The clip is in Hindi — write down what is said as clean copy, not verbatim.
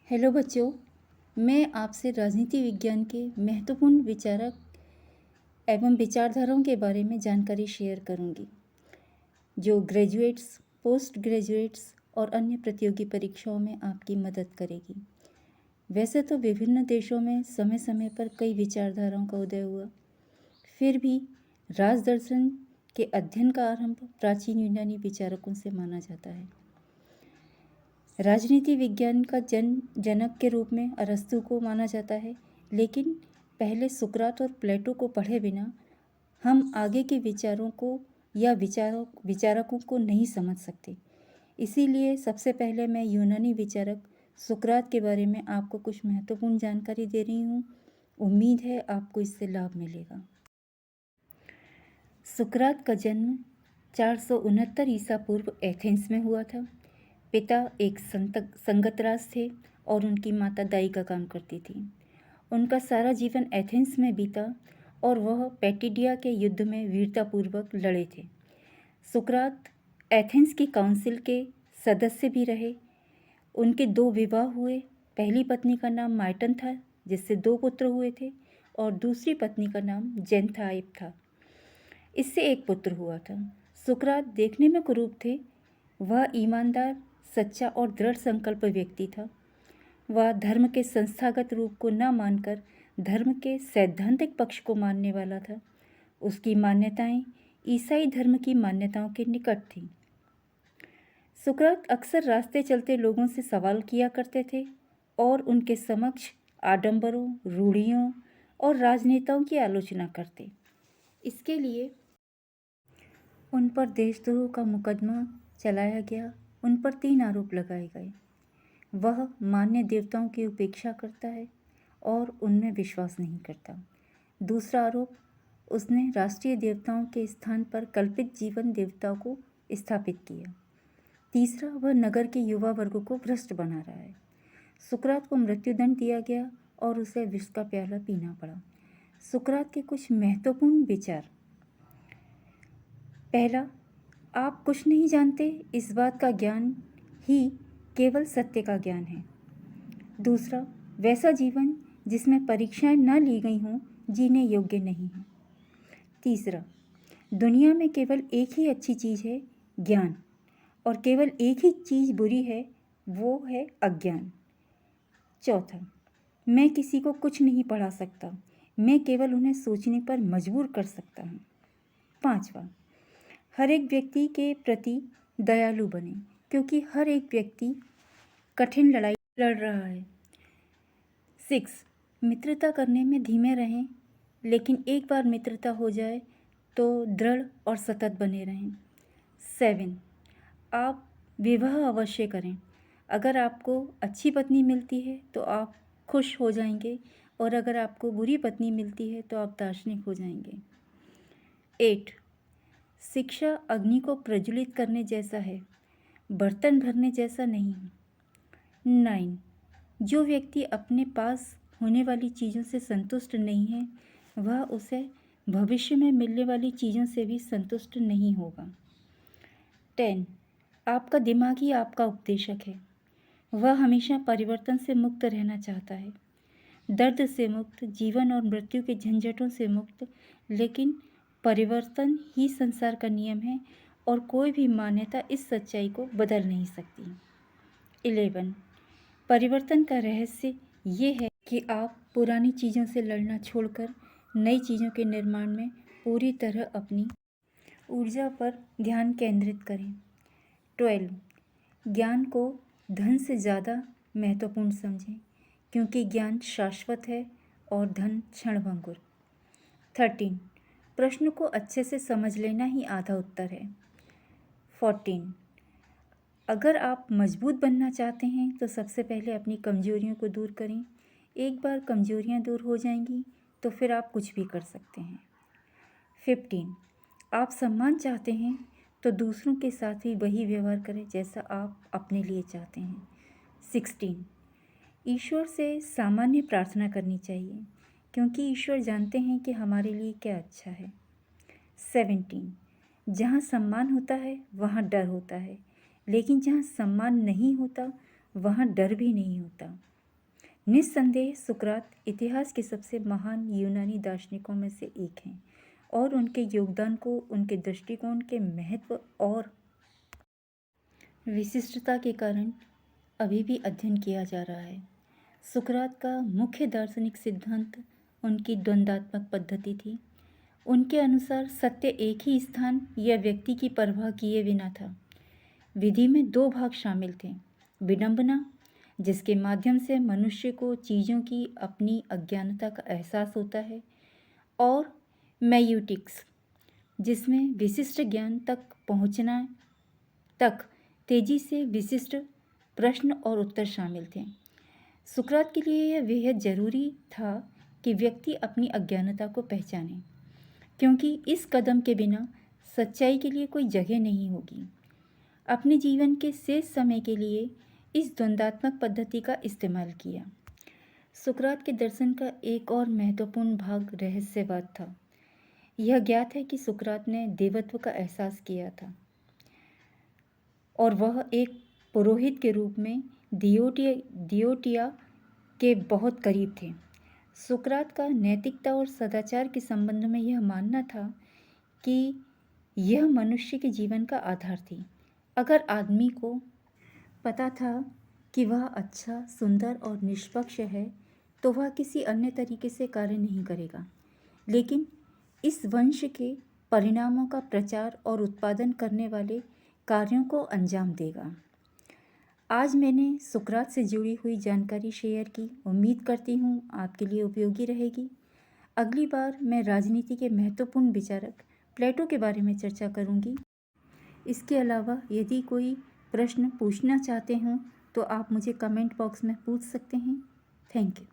हेलो बच्चों, मैं आपसे राजनीति विज्ञान के महत्वपूर्ण विचारक एवं विचारधाराओं के बारे में जानकारी शेयर करूंगी, जो ग्रेजुएट्स, पोस्ट ग्रेजुएट्स और अन्य प्रतियोगी परीक्षाओं में आपकी मदद करेगी। वैसे तो विभिन्न देशों में समय समय पर कई विचारधाराओं का उदय हुआ, फिर भी राजदर्शन के अध्ययन का आरंभ प्राचीन यूनानी विचारकों से माना जाता है। राजनीति विज्ञान का जनक के रूप में अरस्तु को माना जाता है, लेकिन पहले सुकरात और प्लेटो को पढ़े बिना हम आगे के विचारों को या विचारकों को नहीं समझ सकते। इसीलिए सबसे पहले मैं यूनानी विचारक सुकरात के बारे में आपको कुछ महत्वपूर्ण जानकारी दे रही हूँ। उम्मीद है आपको इससे लाभ मिलेगा। सुकरात का जन्म 469 ईसा पूर्व एथेंस में हुआ था। पिता एक संगतराज थे और उनकी माता दाई का काम करती थी। उनका सारा जीवन एथेंस में बीता और वह पेटिडिया के युद्ध में वीरतापूर्वक लड़े थे। सुकरात एथेंस की काउंसिल के सदस्य भी रहे। उनके 2 विवाह हुए। पहली पत्नी का नाम माइटन था, जिससे 2 पुत्र हुए थे, और दूसरी पत्नी का नाम जेन्थाइप था, इससे 1 पुत्र हुआ था। सुकरात देखने में कुरूप थे। वह ईमानदार, सच्चा और दृढ़ संकल्प व्यक्ति था। वह धर्म के संस्थागत रूप को न मानकर धर्म के सैद्धांतिक पक्ष को मानने वाला था। उसकी मान्यताएं ईसाई धर्म की मान्यताओं के निकट थीं। सुकरात अक्सर रास्ते चलते लोगों से सवाल किया करते थे और उनके समक्ष आडंबरों, रूढ़ियों और राजनेताओं की आलोचना करते। इसके लिए उन पर देशद्रोह का मुकदमा चलाया गया। उन पर 3 आरोप लगाए गए। वह मान्य देवताओं की उपेक्षा करता है और उनमें विश्वास नहीं करता। दूसरा आरोप, उसने राष्ट्रीय देवताओं के स्थान पर कल्पित जीवन देवताओं को स्थापित किया। तीसरा, वह नगर के युवा वर्ग को भ्रष्ट बना रहा है। सुकरात को मृत्युदंड दिया गया और उसे विष का प्याला पीना पड़ा। सुकरात के कुछ महत्वपूर्ण विचार। पहला, आप कुछ नहीं जानते, इस बात का ज्ञान ही केवल सत्य का ज्ञान है। दूसरा, वैसा जीवन जिसमें परीक्षाएं न ली गई हों जीने योग्य नहीं है। तीसरा, दुनिया में केवल एक ही अच्छी चीज़ है, ज्ञान, और केवल एक ही चीज़ बुरी है, वो है अज्ञान। चौथा, मैं किसी को कुछ नहीं पढ़ा सकता, मैं केवल उन्हें सोचने पर मजबूर कर सकता हूँ। पांचवा, हर एक व्यक्ति के प्रति दयालु बने, क्योंकि हर एक व्यक्ति कठिन लड़ाई लड़ रहा है। 6, मित्रता करने में धीमे रहें, लेकिन एक बार मित्रता हो जाए तो दृढ़ और सतत बने रहें। 7, आप विवाह अवश्य करें। अगर आपको अच्छी पत्नी मिलती है तो आप खुश हो जाएंगे, और अगर आपको बुरी पत्नी मिलती है तो आप दार्शनिक हो जाएंगे। 8, शिक्षा अग्नि को प्रज्वलित करने जैसा है, बर्तन भरने जैसा नहीं। 9, जो व्यक्ति अपने पास होने वाली चीज़ों से संतुष्ट नहीं है, वह उसे भविष्य में मिलने वाली चीज़ों से भी संतुष्ट नहीं होगा। 10, आपका दिमाग ही आपका उपदेशक है। वह हमेशा परिवर्तन से मुक्त रहना चाहता है, दर्द से मुक्त, जीवन और मृत्यु के झंझटों से मुक्त, लेकिन परिवर्तन ही संसार का नियम है और कोई भी मान्यता इस सच्चाई को बदल नहीं सकती। 11, परिवर्तन का रहस्य ये है कि आप पुरानी चीज़ों से लड़ना छोड़कर नई चीज़ों के निर्माण में पूरी तरह अपनी ऊर्जा पर ध्यान केंद्रित करें। 12, ज्ञान को धन से ज़्यादा महत्वपूर्ण समझें, क्योंकि ज्ञान शाश्वत है और धन क्षणभंगुर। 13, प्रश्न को अच्छे से समझ लेना ही आधा उत्तर है। 14, अगर आप मजबूत बनना चाहते हैं तो सबसे पहले अपनी कमजोरियों को दूर करें। एक बार कमजोरियां दूर हो जाएंगी तो फिर आप कुछ भी कर सकते हैं। 15, आप सम्मान चाहते हैं तो दूसरों के साथ भी वही व्यवहार करें जैसा आप अपने लिए चाहते हैं। 16, ईश्वर से सामान्य प्रार्थना करनी चाहिए, क्योंकि ईश्वर जानते हैं कि हमारे लिए क्या अच्छा है। 17, जहाँ सम्मान होता है वहाँ डर होता है, लेकिन जहाँ सम्मान नहीं होता वहाँ डर भी नहीं होता। निस्संदेह सुकरात इतिहास के सबसे महान यूनानी दार्शनिकों में से एक हैं और उनके योगदान को उनके दृष्टिकोण के महत्व और विशिष्टता के कारण अभी भी अध्ययन किया जा रहा है। सुकरात का मुख्य दार्शनिक सिद्धांत उनकी द्वंद्वात्मक पद्धति थी। उनके अनुसार सत्य एक ही स्थान या व्यक्ति की परवाह किए बिना था। विधि में दो भाग शामिल थे, विडंबना जिसके माध्यम से मनुष्य को चीज़ों की अपनी अज्ञानता का एहसास होता है, और मैयूटिक्स जिसमें विशिष्ट ज्ञान तक पहुंचना तक तेजी से विशिष्ट प्रश्न और उत्तर शामिल थे। सुकरात के लिए यह बेहद जरूरी था कि व्यक्ति अपनी अज्ञानता को पहचाने, क्योंकि इस कदम के बिना सच्चाई के लिए कोई जगह नहीं होगी। अपने जीवन के शेष समय के लिए इस द्वंद्वात्मक पद्धति का इस्तेमाल किया। सुकरात के दर्शन का एक और महत्वपूर्ण भाग रहस्यवाद था। यह ज्ञात है कि सुकरात ने देवत्व का एहसास किया था और वह एक पुरोहित के रूप में दियोटिया के बहुत करीब थे। सुकरात का नैतिकता और सदाचार के संबंध में यह मानना था कि यह मनुष्य के जीवन का आधार थी। अगर आदमी को पता था कि वह अच्छा, सुंदर और निष्पक्ष है, तो वह किसी अन्य तरीके से कार्य नहीं करेगा, लेकिन इस वंश के परिणामों का प्रचार और उत्पादन करने वाले कार्यों को अंजाम देगा। आज मैंने सुकरात से जुड़ी हुई जानकारी शेयर की। उम्मीद करती हूँ आपके लिए उपयोगी रहेगी। अगली बार मैं राजनीति के महत्वपूर्ण विचारक प्लेटो के बारे में चर्चा करूँगी। इसके अलावा यदि कोई प्रश्न पूछना चाहते हों तो आप मुझे कमेंट बॉक्स में पूछ सकते हैं। Thank you.